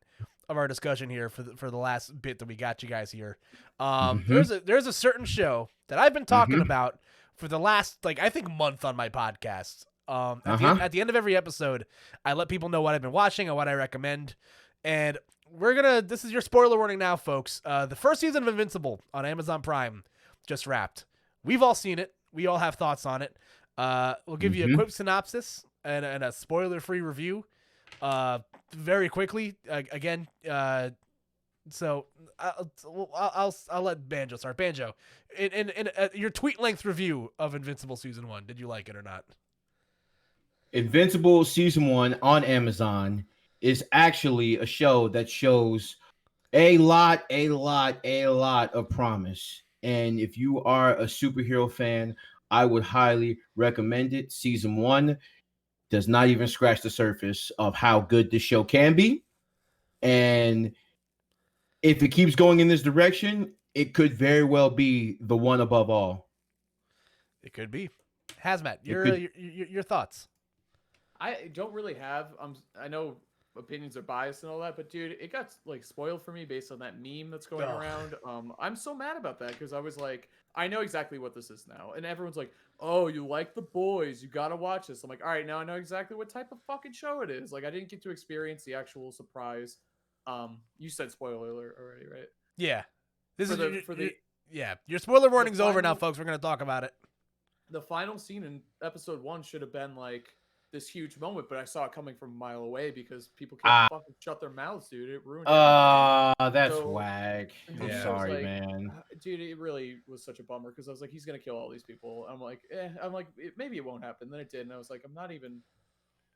of our discussion here for the last bit that we got you guys here, there's a certain show that I've been talking about for the last I think month on my podcast. At the end of every episode, I let people know what I've been watching and what I recommend. And this is your spoiler warning now, folks. The first season of Invincible on Amazon Prime just wrapped. We've all seen it. We all have thoughts on it. We'll give you a quick synopsis and a spoiler-free review very quickly. So I'll let Banjo start. Banjo, in your tweet-length review of Invincible Season 1, did you like it or not? Invincible Season 1 on Amazon is actually a show that shows a lot of promise. And if you are a superhero fan, I would highly recommend it. Season 1 does not even scratch the surface of how good this show can be. And if it keeps going in this direction, it could very well be the one above all. It could be. Hazmatt, your thoughts? I don't really have. I know opinions are biased and all that, but dude, it got spoiled for me based on that meme that's going around. I'm so mad about that because I was like, I know exactly what this is now, and everyone's like, "Oh, you like The Boys? You gotta watch this." I'm like, all right, now I know exactly what type of fucking show it is. I didn't get to experience the actual surprise. You said spoiler alert already, right? Yeah. Your spoiler warning's over now, folks. We're gonna talk about it. The final scene in episode 1 should have been this huge moment, but I saw it coming from a mile away because people can't fucking shut their mouths, dude. It ruined it. That's whack. I'm sorry, man. Dude, it really was such a bummer because I was like, he's gonna kill all these people. I'm like, maybe it won't happen. Then it did, and I was like, I'm not even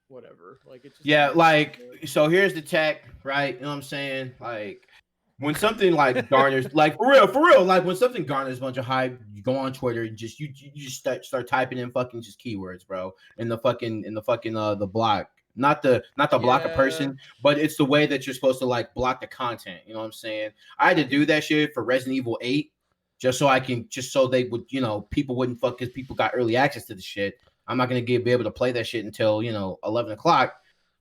whatever. It just so here's the tech, right? You know what I'm saying? When something garners, for real, when something garners a bunch of hype, you go on Twitter and you just start typing in fucking just keywords, bro, in the block, not to block a person, but it's the way that you're supposed to block the content. You know what I'm saying? I had to do that shit for Resident Evil 8 just so they would, people wouldn't fuck because people got early access to the shit. I'm not gonna be able to play that shit until 11 o'clock,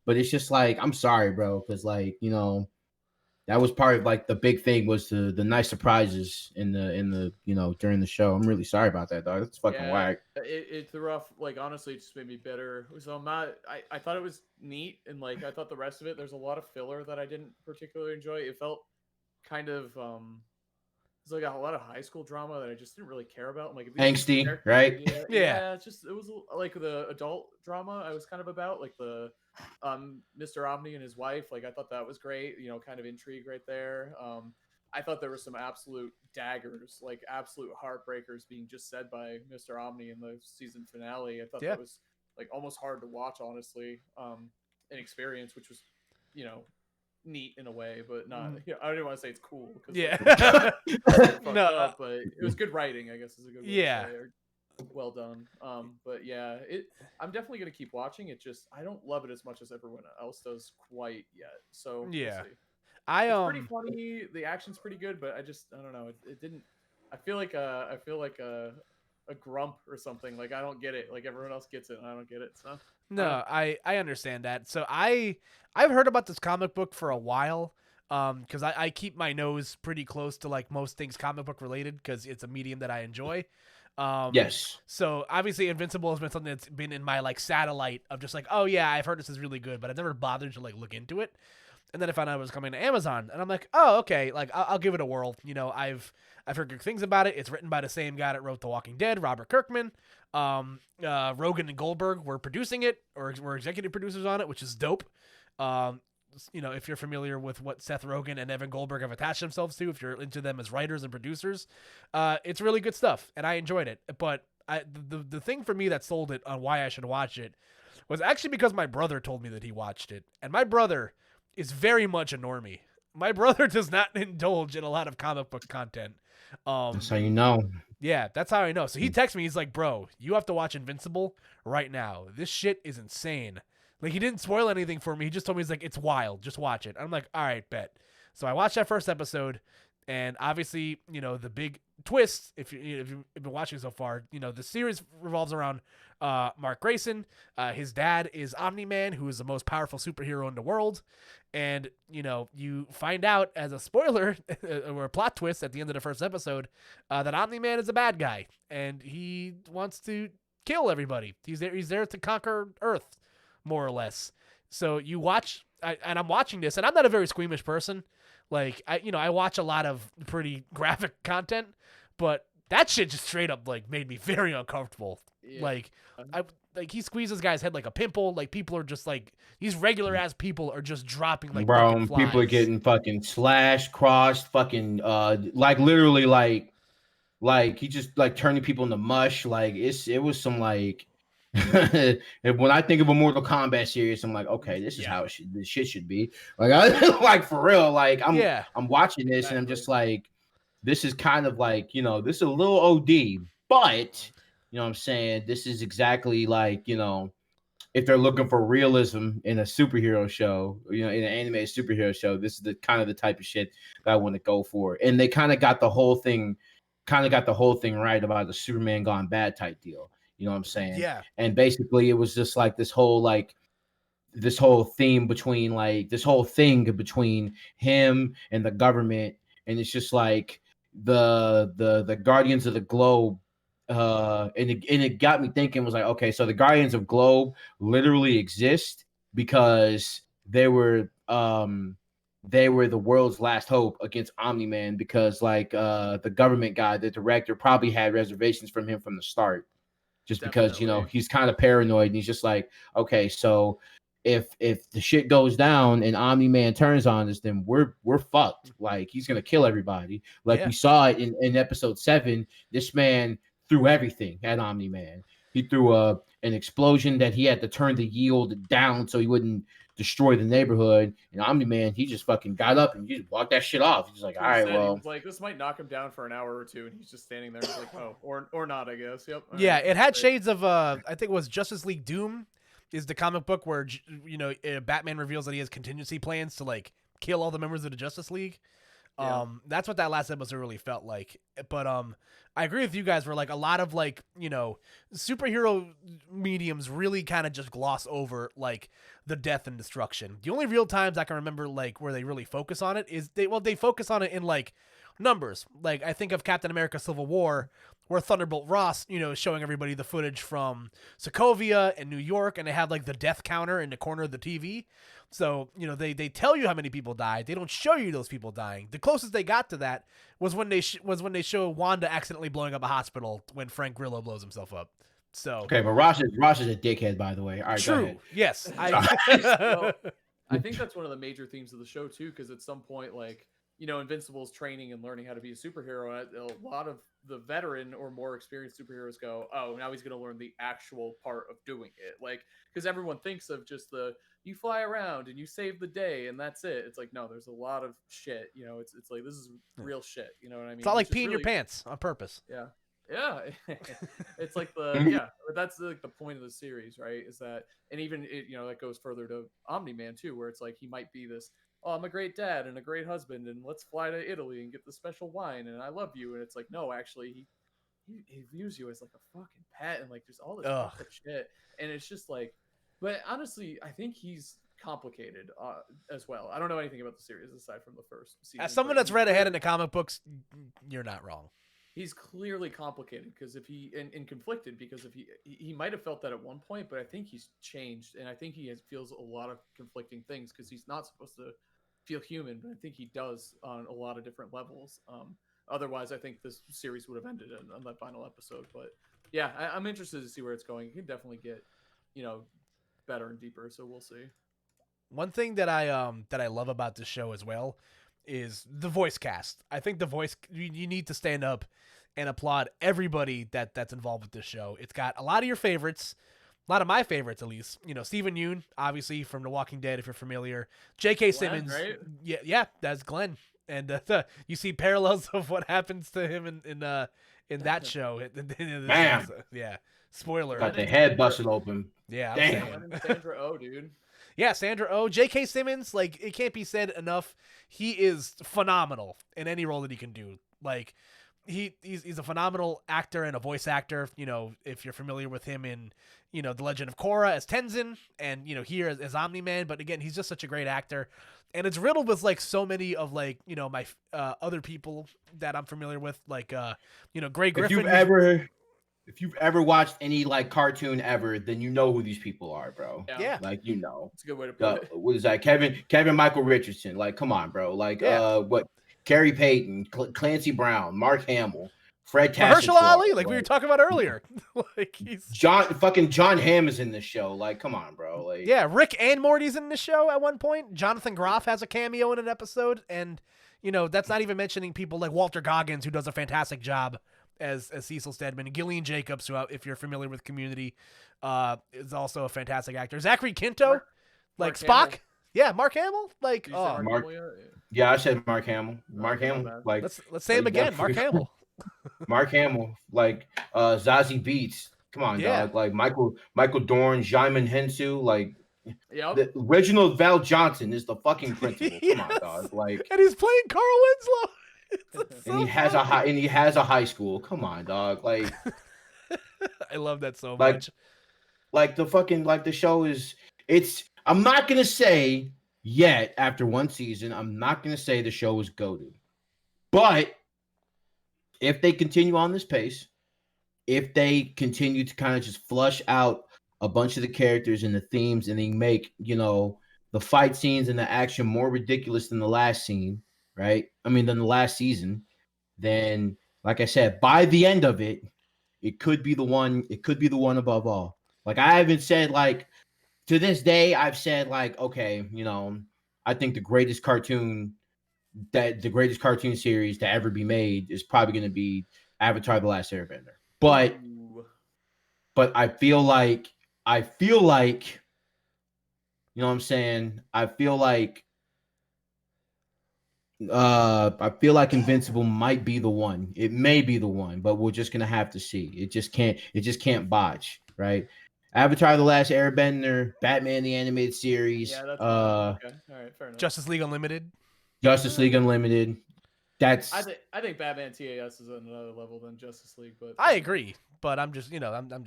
but it's just I'm sorry, bro, because that was part of like the big thing was the nice surprises in the during the show. I'm really sorry about that, dog. That's fucking whack. It threw off, like, honestly, it just made me bitter. So I thought it was neat, and like I thought the rest of it, there's a lot of filler that I didn't particularly enjoy. It felt kind of it's like a lot of high school drama that I just didn't really care about. I'm like, Angsty, right? Yeah. It's just, it was like the adult drama I was kind of about, like the Mr. Omni and his wife. Like I thought that was great, kind of intrigue right there. I thought there were some absolute daggers, like absolute heartbreakers being just said by Mr. Omni in the season finale. I thought that was like almost hard to watch, honestly. An experience which was, neat in a way, but not. I don't even want to say it's cool. No, but it was good writing, I guess, is a good way to say, or well done. But yeah, I'm definitely gonna keep watching it. Just I don't love it as much as everyone else does quite yet. So we'll see. It's pretty funny. The action's pretty good, but I don't know. It didn't. I feel like a grump or something. Like I don't get it. Like everyone else gets it, and I don't get it. So no, I understand that. So I've heard about this comic book for a while. Because I keep my nose pretty close to like most things comic book related because it's a medium that I enjoy. Yes. So obviously Invincible has been something that's been in my like satellite of just like, oh yeah, I've heard this is really good, but I've never bothered to like look into it. And then I found out it was coming to Amazon, and I'm like, oh, okay, like I'll give it a whirl. I've heard good things about it. It's written by the same guy that wrote The Walking Dead, Robert Kirkman. Rogan and Goldberg were producing it, or were executive producers on it, which is dope. If you're familiar with what Seth Rogen and Evan Goldberg have attached themselves to, if you're into them as writers and producers, it's really good stuff, and I enjoyed it. But the thing for me that sold it on why I should watch it was actually because my brother told me that he watched it, and my brother is very much a normie. My brother does not indulge in a lot of comic book content. That's how you know. Yeah, that's how I know. So he texts me, he's like, bro, you have to watch Invincible right now. This shit is insane. Like, he didn't spoil anything for me. He just told me, he's like, it's wild. Just watch it. I'm like, all right, bet. So I watched that first episode, and obviously, the big twist, if you've been watching so far, the series revolves around Mark Grayson. His dad is Omni-Man, who is the most powerful superhero in the world. And, you find out as a spoiler or a plot twist at the end of the first episode that Omni-Man is a bad guy, and he wants to kill everybody. He's there to conquer Earth, more or less. So you watch, and I'm watching this, and I'm not a very squeamish person. Like, I watch a lot of pretty graphic content, but that shit just straight up, like, made me very uncomfortable. Yeah. Like, he squeezes this guy's head like a pimple. Like, people are just, like, these regular-ass people are just dropping, like, bro, flies. People are getting fucking slashed, crossed, fucking, like, literally, like, he just, like, turning people into mush. Like, it was some, like, when I think of a Mortal Kombat series, I'm like, okay, this is how this shit should be. Like, like for real. Like, I'm watching this and I'm just like, this is kind of like, this is a little OD, but you know what I'm saying? This is exactly like, if they're looking for realism in a superhero show, in an animated superhero show, this is the kind of the type of shit that I want to go for. And they kind of got the whole thing right about the Superman gone bad type deal. You know what I'm saying? Yeah. And basically it was just like this whole thing between him and the government. And it's just like the Guardians of the Globe. And it got me thinking, was like, okay, so the Guardians of Globe literally exist because they were the world's last hope against Omni-Man, because like the government guy, the director, probably had reservations from him from the start. Just because, he's kind of paranoid, and he's just like, okay, so if the shit goes down and Omni-Man turns on us, then we're fucked. Like, he's gonna kill everybody. Like we saw it in episode 7. This man threw everything at Omni-Man. He threw an explosion that he had to turn the yield down so he wouldn't destroy the neighborhood. And Omni-Man, he just fucking got up and he just walked that shit off. He's like, all right, well, he was like, this might knock him down for an hour or two, and he's just standing there like, oh, or not, I guess. Yep. Yeah, it had shades of I think it was Justice League Doom is the comic book where Batman reveals that he has contingency plans to like kill all the members of the Justice League. That's what that last episode really felt like. But I agree with you guys where like a lot of like, superhero mediums really kind of just gloss over like the death and destruction. The only real times I can remember like where they really focus on it is they focus on it in like numbers. Like I think of Captain America Civil War where Thunderbolt Ross, is showing everybody the footage from Sokovia and New York, and they have like the death counter in the corner of the TV. So, they tell you how many people died. They don't show you those people dying. The closest they got to that was when they show Wanda accidentally blowing up a hospital when Frank Grillo blows himself up. So okay, but Ross is a dickhead, by the way. All right, true. Yes, Well, I think that's one of the major themes of the show too, because at some point, like Invincible's training and learning how to be a superhero. A lot of the veteran or more experienced superheroes go, oh, now he's going to learn the actual part of doing it. Like, because everyone thinks of just you fly around and you save the day and that's it. It's like, no, there's a lot of shit. It's like, this is real shit. You know what I mean? It's not like peeing your pants on purpose. Yeah. Yeah. It's like but that's like the point of the series, right? Is that, and even that goes further to Omni-Man too, where it's like, he might be this, oh, I'm a great dad and a great husband, and let's fly to Italy and get the special wine, and I love you. And it's like, no, actually, he views you as like a fucking pet, and like just all this fucked up shit. And it's just like, but honestly, I think he's complicated as well. I don't know anything about the series aside from the first season. As someone that's read ahead in the comic books, you're not wrong. He's clearly complicated because if he and conflicted because if he might have felt that at one point, but I think he's changed, and I think he feels a lot of conflicting things because he's not supposed to feel human, but I think he does on a lot of different levels. Otherwise, I think this series would have ended on that final episode. But yeah, I'm interested to see where it's going. It can definitely get better and deeper, so we'll see. One thing that I love about this show as well is the voice cast. I think the voice, you need to stand up and applaud everybody that's involved with this show. It's got a lot of your favorites, a lot of my favorites at least. Stephen Yeun, obviously from The Walking Dead, if you're familiar. J.K. Simmons, right? Yeah, that's Glenn. And you see parallels of what happens to him in that show. Bam. Yeah, spoiler. Got the head busted open. Yeah, damn. Sandra Oh, dude. Yeah, Sandra Oh. J.K. Simmons, like, it can't be said enough. He is phenomenal in any role that he can do. Like, he's a phenomenal actor and a voice actor. If you're familiar with him in, The Legend of Korra as Tenzin and, here as Omni-Man. But again, he's just such a great actor. And it's riddled with, like, so many of, like, my other people that I'm familiar with. Like, Grey Griffin. If you've ever watched any like cartoon ever, then you know who these people are, bro. Yeah. Like, It's a good way to put it. What is that? Kevin Michael Richardson. Like, come on, bro. Like, Carrie Payton, Clancy Brown, Mark Hamill, Fred Taskett. Mahershala Ali, like we were talking about earlier. Like John Hamm is in this show. Like, come on, bro. Like, yeah, Rick and Morty's in the show at one point. Jonathan Groff has a cameo in an episode, and that's not even mentioning people like Walter Goggins, who does a fantastic job as Cecil Stedman. Gillian Jacobs, who, if you're familiar with Community, is also a fantastic actor. Zachary Quinto, Mark Spock. Hamill. Yeah, Mark Hamill. Like, yeah, I said Mark Hamill. Mark Hamill. Like, let's say him again. Mark Hamill. Mark Hamill. Like, Zazie Beetz. Come on, dog. Like Michael Dorn, Jaimin Hensu. Like, the original Val Johnson is the fucking principal. Come on, dog. Like, and he's playing Carl Winslow. And he has a high school. Come on, dog. Like, I love that so much. Like the show is. I'm not gonna say yet after one season. I'm not gonna say the show is goated, but if they continue on this pace, if they continue to kind of just flush out a bunch of the characters and the themes, and they make the fight scenes and the action more ridiculous than the last scene. Right? Than the last season, then, like I said, by the end of it, it could be the one above all. Like, I haven't said, like, to this day, I've said, like, okay, I think the greatest cartoon series to ever be made is probably going to be Avatar: The Last Airbender. But I feel like, you know what I'm saying? I feel like Invincible might be the one. It may be the one, but we're just gonna have to see. It just can't botch, right? Avatar: The Last Airbender, Batman the Animated Series, okay. All right, fair enough. Justice League Unlimited. Justice League Unlimited. That's I think Batman TAS is another level than Justice League, but I agree, but I'm just I'm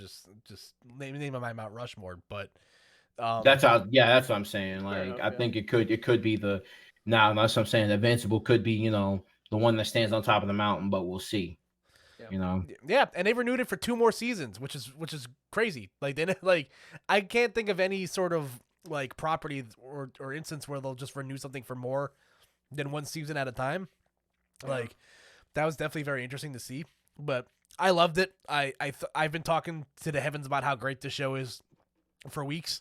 just naming my Mount Rushmore, but that's how. Yeah, that's what I'm saying. Fair Like enough, I yeah. think it could be the now. That's what I'm saying. Invincible could be the one that stands on top of the mountain, but we'll see. Yeah. yeah, and they renewed it for 2 more seasons, which is crazy. Like like I can't think of any sort of like property or instance where they'll just renew something for more than 1 season at a time. Like that was definitely very interesting to see, but I loved it. I've been talking to the heavens about how great this show is for weeks.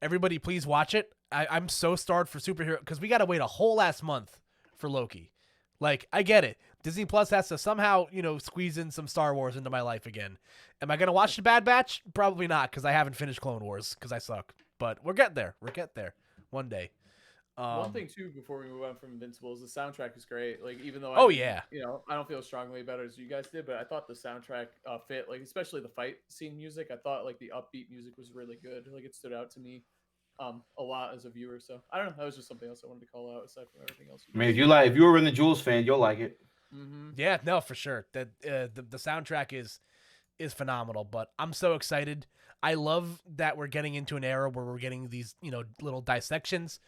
Everybody, please watch it. I'm so starved for superhero because we got to wait a whole last month for Loki. Like, I get it. Disney Plus has to somehow, squeeze in some Star Wars into my life again. Am I going to watch The Bad Batch? Probably not, because I haven't finished Clone Wars, because I suck. But we're getting there. We'll get there one day. One thing too, before we move on from Invincible, is the soundtrack is great. Like, even though yeah, I don't feel as strongly about it as you guys did, but I thought the soundtrack fit. Like, especially the fight scene music. I thought like the upbeat music was really good. Like, it stood out to me a lot as a viewer. So I don't know. That was just something else I wanted to call out aside from everything else. I mean, if you were in the Jules fan, you'll like it. Mm-hmm. Yeah, no, for sure. That the soundtrack is phenomenal. But I'm so excited. I love that we're getting into an era where we're getting these little dissections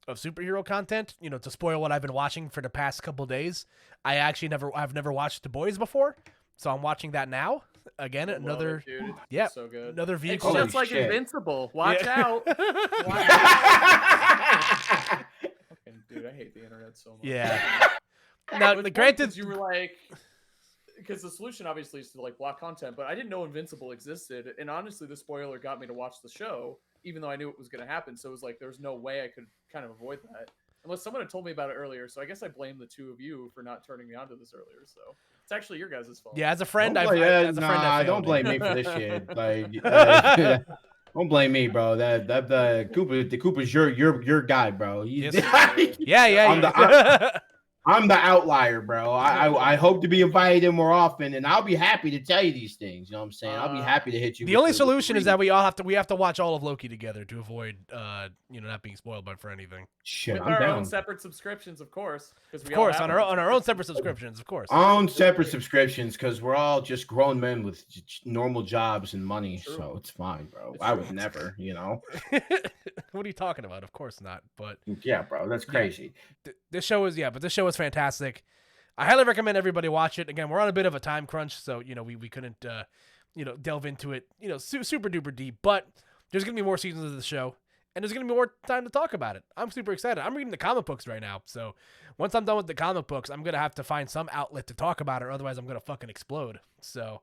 of superhero content. To spoil what I've been watching for the past couple days, I've never watched The Boys before, so I'm watching that now. Again, another yeah, so good. Another vehicle. It's just like Invincible. Watch out. Watch out. Fucking dude, I hate the internet so much. Yeah. Now, granted, you were like, because the solution obviously is to like block content, but I didn't know Invincible existed, and honestly, the spoiler got me to watch the show, even though I knew it was going to happen. So it was like there's no way I could kind of avoid that unless someone had told me about it earlier. So I guess I blame the two of you for not turning me on to this earlier. So it's actually your guys' fault. Yeah, as a friend, don't blame me for this shit. Like, don't blame me, bro. That the Koopa's your guy, bro. Yeah. I'm the outlier, bro. I hope to be invited in more often, and I'll be happy to tell you these things. You know what I'm saying? I'll be happy to hit you. The only solution is that we have to watch all of Loki together to avoid not being spoiled for anything. Shit, with I'm our down. own separate subscriptions, of course. Of course, on our own separate subscriptions, of course. Own separate subscriptions, because we're all just grown men with normal jobs and money, so it's fine, bro. I would never, What are you talking about? Of course not. But yeah, bro, that's crazy. This show is fantastic. I highly recommend everybody watch it. Again, we're on a bit of a time crunch, so we couldn't delve into it super duper deep. But there's gonna be more seasons of the show, and there's gonna be more time to talk about it. I'm super excited. I'm reading the comic books right now, so once I'm done with the comic books, I'm gonna have to find some outlet to talk about it, or otherwise I'm gonna fucking explode. So,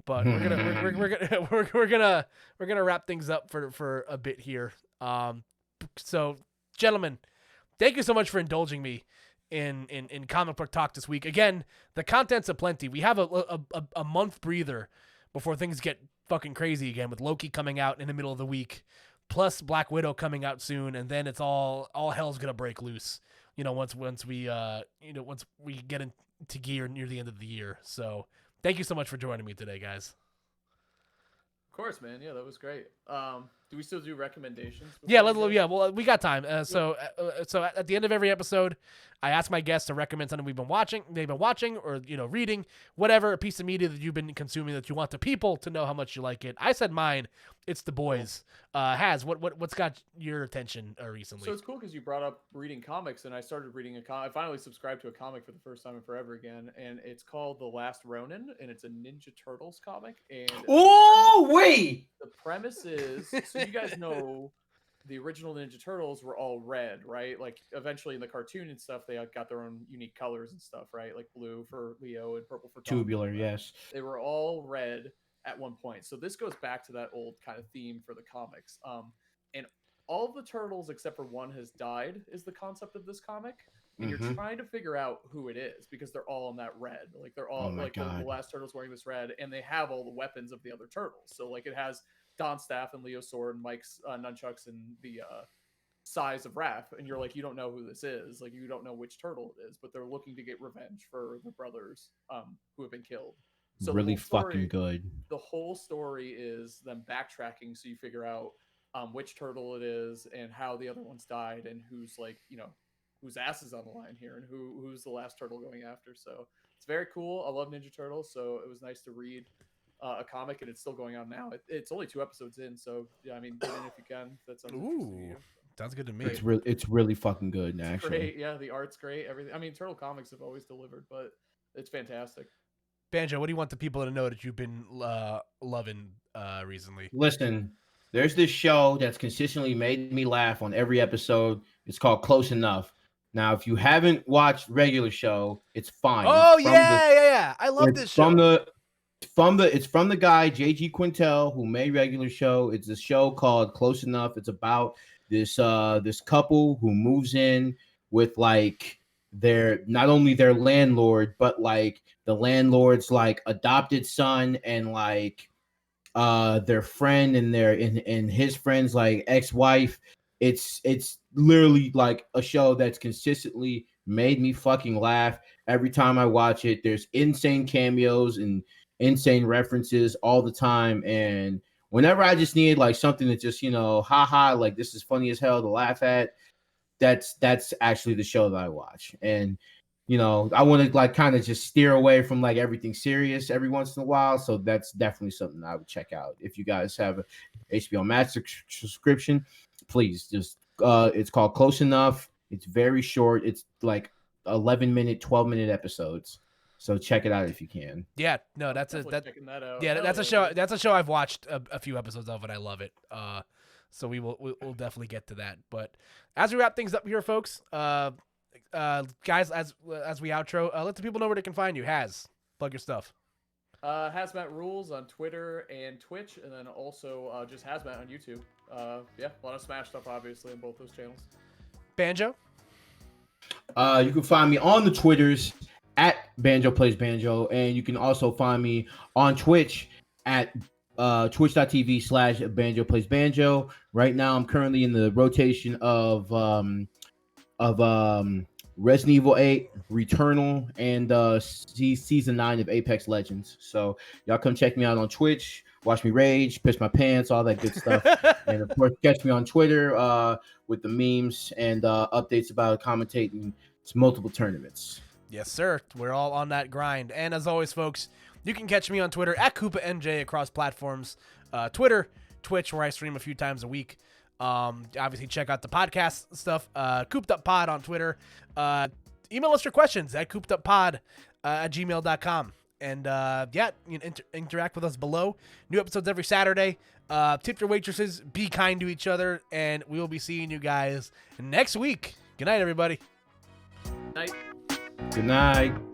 but we're gonna wrap things up for a bit here. So, gentlemen, thank you so much for indulging me in comic book talk this week. Again, the content's aplenty. We have a month breather before things get fucking crazy again, with Loki coming out in the middle of the week, plus Black Widow coming out soon, and then it's all hell's gonna break loose. Once we get into gear near the end of the year. So thank you so much for joining me today, guys. Of course, man. Yeah, that was great. Do we still do recommendations? Yeah, well, we got time. So at the end of every episode, I ask my guests to recommend something they've been watching, or reading, whatever, a piece of media that you've been consuming that you want the people to know how much you like it. I said mine. It's The Boys. What's got your attention recently? So it's cool because you brought up reading comics, and I started reading I finally subscribed to a comic for the first time in forever again, and it's called The Last Ronin, and it's a Ninja Turtles comic. And wait. The premise is, so you guys know the original Ninja Turtles were all red, right? Like eventually in the cartoon and stuff, they got their own unique colors and stuff, right? Like blue for Leo and purple for Tom. Tubular, yes. They were all red at one point. So this goes back to that old kind of theme for the comics. And all of the turtles except for one has died is the concept of this comic. And you're trying to figure out who it is because they're all in that red. Like they're all the last turtle's wearing this red, and they have all the weapons of the other turtles. So like it has Don's staff and Leo's sword and Mike's nunchucks and the size of Raph, and you're like, you don't know who this is. Like you don't know which turtle it is, but they're looking to get revenge for the brothers who have been killed. So really fucking good. The whole story is them backtracking, so you figure out which turtle it is and how the other ones died and who's like whose ass is on the line here and who's the last turtle going after. So it's very cool. I love Ninja Turtles, so it was nice to read a comic, and it's still going on now. It's only 2 episodes in, so yeah, I mean, get in if you can. That's interesting. Sounds good to me. It's really fucking good, actually. Great, yeah. The art's great. Everything. I mean, Turtle comics have always delivered, but it's fantastic. Banjo, what do you want the people to know that you've been loving recently? Listen, there's this show that's consistently made me laugh on every episode. It's called Close Enough. Now, if you haven't watched regular show, it's fine. Oh, yeah. I love this show. It's from the guy J.G. Quintel, who made regular show. It's a show called Close Enough. It's about this couple who moves in with like not only their landlord, but like the landlord's like adopted son and like their friend and his friend's like ex-wife. It's literally like a show that's consistently made me fucking laugh every time I watch it. There's insane cameos and insane references all the time, and whenever I just need like something to just haha, like this is funny as hell to laugh at, that's actually the show that I watch. And I want to like kind of just steer away from like everything serious every once in a while, so that's definitely something I would check out. If you guys have a HBO Max subscription, please just it's called Close Enough. It's very short. It's like 11-minute 12-minute episodes, so check it out if you can. Yeah, no, that's checking that out. Yeah, that's a show. That's a show I've watched a few episodes of, and I love it. So we'll definitely get to that. But as we wrap things up here, folks, guys, as we outro, let the people know where they can find you. Plug your stuff. Hazmatt Rules on Twitter and Twitch, and then also just Hazmatt on YouTube. Yeah, a lot of Smash stuff, obviously, on both those channels. Banjo? You can find me on the Twitters at Banjo Plays Banjo, and you can also find me on Twitch at twitch.tv/Banjo Plays Banjo. Right now, I'm currently in the rotation of Resident Evil 8, Returnal, and season 9 of Apex Legends. So y'all come check me out on Twitch, watch me rage, piss my pants, all that good stuff. And of course, catch me on Twitter with the memes and updates about commentating multiple tournaments. Yes, sir. We're all on that grind. And as always, folks, you can catch me on Twitter at KoopaMJ across platforms. Twitter, Twitch, where I stream a few times a week. Obviously, check out the podcast stuff. KoopdUpPod on Twitter. Email us your questions at KoopdUpPod at gmail.com. And yeah, you can interact with us below. New episodes every Saturday. Tip your waitresses. Be kind to each other. And we will be seeing you guys next week. Good night, everybody. Night. Good night.